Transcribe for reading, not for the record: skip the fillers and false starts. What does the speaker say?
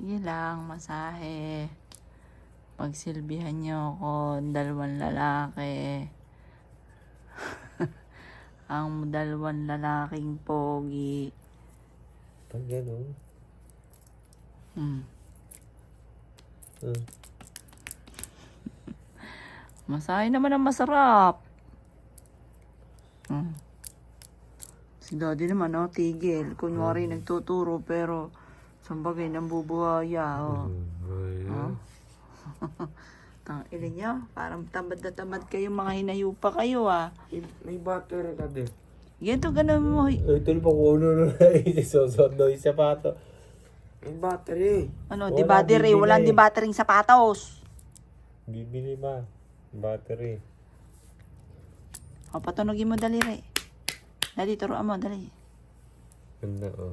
Sige lang, masahe. Pagsilbihan niyo ako, 2 lalaki. Ang 2 lalaking pogi. Pag gano'n. Masahe naman ang masarap. Si daddy naman, tigil. Kunwari nagtuturo, pero sambagay nang bubuhaya. Tangilin niyo, parang tamad na tamad kayo, mga hinayupa kayo May battery ka din. Ganito, ganun mo. Ito pa kung ano na isusot na yung sapato. May battery. Ano, di battery, walang di battery sapatos. Bibili ba? Battery. O, patunogin mo dali, re. Dali, turuan mo, dali. Ganda, oh.